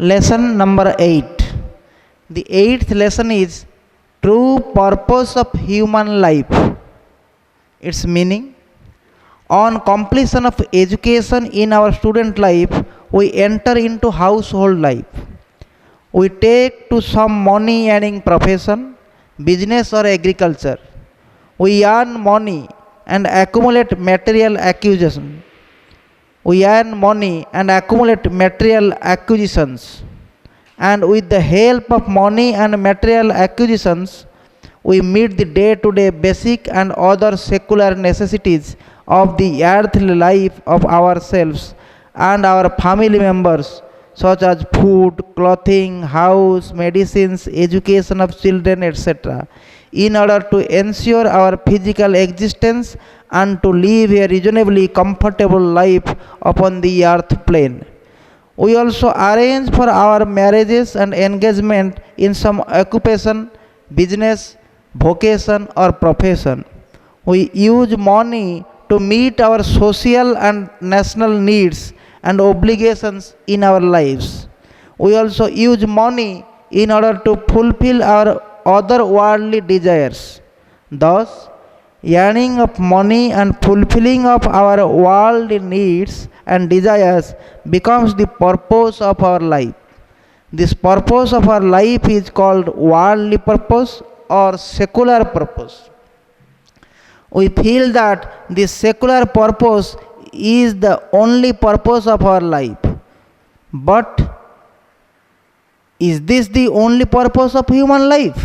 Lesson number 8. The eighth lesson is true purpose of human life. Its meaning: on completion of education in our student life, we enter into household life. We take to some money earning profession, business or agriculture. We earn money and accumulate material acquisition. We earn money and accumulate material acquisitions. And with the help of money and material acquisitions, we meet the day-to-day basic and other secular necessities of the earthly life of ourselves and our family members, such as food, clothing, house, medicines, education of children, etc., in order to ensure our physical existence and to live a reasonably comfortable life upon the earth plane. We also arrange for our marriages and engagement in some occupation, business, vocation or profession. We use money to meet our social and national needs and obligations in our lives. We also use money in order to fulfill our other worldly desires. Thus, earning of money and fulfilling of our worldly needs and desires becomes the purpose of our life. This purpose of our life is called worldly purpose or secular purpose. We feel that this secular purpose is the only purpose of our life. But is this the only purpose of human life?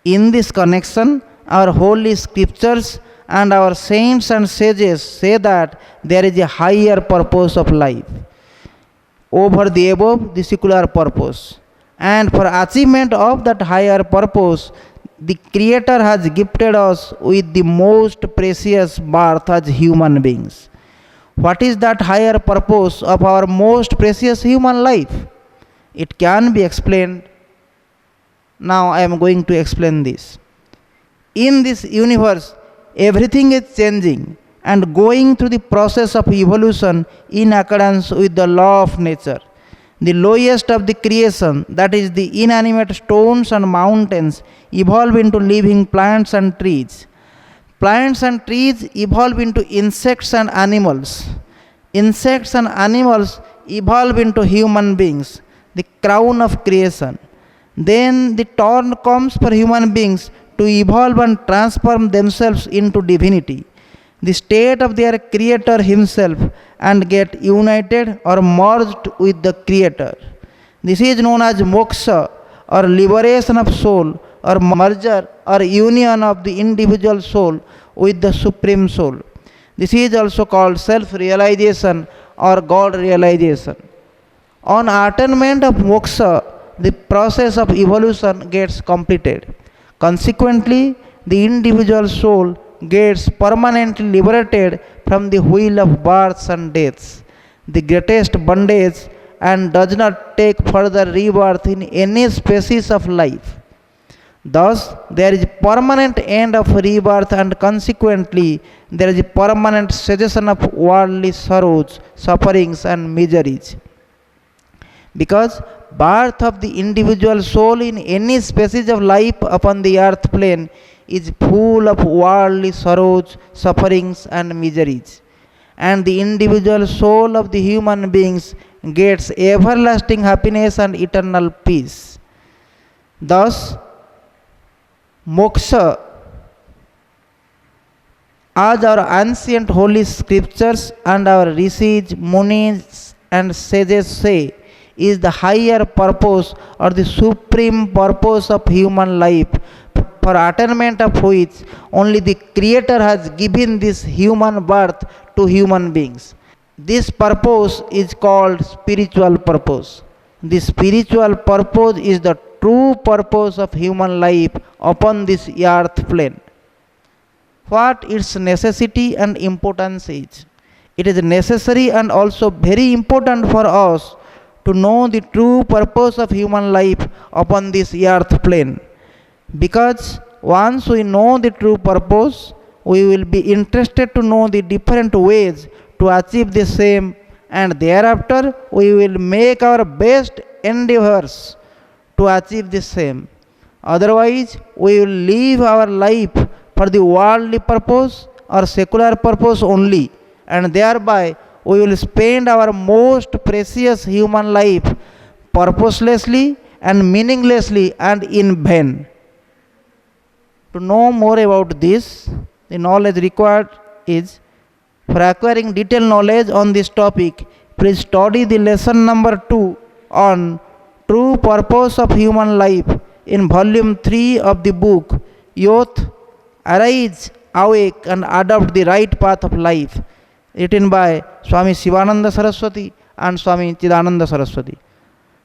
In this connection, our holy scriptures and our saints and sages say that there is a higher purpose of life over the above, the secular purpose. And for achievement of that higher purpose, the Creator has gifted us with the most precious birth as human beings. What is that higher purpose of our most precious human life? It can be explained. Now I am going to explain this. In this universe, everything is changing and going through the process of evolution in accordance with the law of nature. The lowest of the creation, that is the inanimate stones and mountains, evolve into living plants and trees. Plants and trees evolve into insects and animals. Insects and animals evolve into human beings, the crown of creation. Then the turn comes for human beings to evolve and transform themselves into divinity, the state of their Creator Himself, and get united or merged with the Creator. This is known as moksha or liberation of soul, or merger or union of the individual soul with the Supreme Soul. This is also called self-realization or God realization. On attainment of moksha, the process of evolution gets completed. Consequently, the individual soul gets permanently liberated from the wheel of births and deaths, the greatest bondage, and does not take further rebirth in any species of life. Thus, there is permanent end of rebirth, and consequently, there is permanent cessation of worldly sorrows, sufferings, and miseries. Because birth of the individual soul in any species of life upon the earth plane is full of worldly sorrows, sufferings, and miseries. And the individual soul of the human beings gets everlasting happiness and eternal peace. Thus, moksha, as our ancient holy scriptures and our rishis, munis, and sages say, is the higher purpose or the supreme purpose of human life, for attainment of which only the Creator has given this human birth to human beings. This purpose is called spiritual purpose. The spiritual purpose is the true purpose of human life upon this earth plane. What its necessity and importance is? It is necessary and also very important for us to know the true purpose of human life upon this earth plane. Because once we know the true purpose, we will be interested to know the different ways to achieve the same, and thereafter we will make our best endeavors to achieve the same. Otherwise, we will live our life for the worldly purpose or secular purpose only, and thereby we will spend our most precious human life purposelessly and meaninglessly and in vain. To know more about this, the knowledge required is, for acquiring detailed knowledge on this topic, please study the lesson number 2 on true purpose of human life in volume 3 of the book Youth, Arise, Awake and Adopt the Right Path of Life, written by Swami Sivananda Saraswati and Swami Chidananda Saraswati.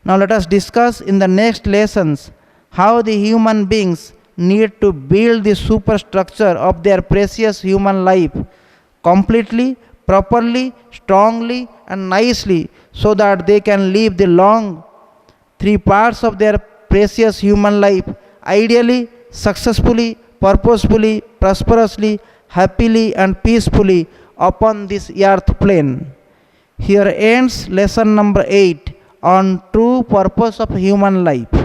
Now let us discuss in the next lessons how the human beings need to build the superstructure of their precious human life completely, properly, strongly and nicely, so that they can live the long 3 parts of their precious human life ideally, successfully, purposefully, prosperously, happily and peacefully upon this earth plane. Here ends lesson number 8 on true purpose of human life.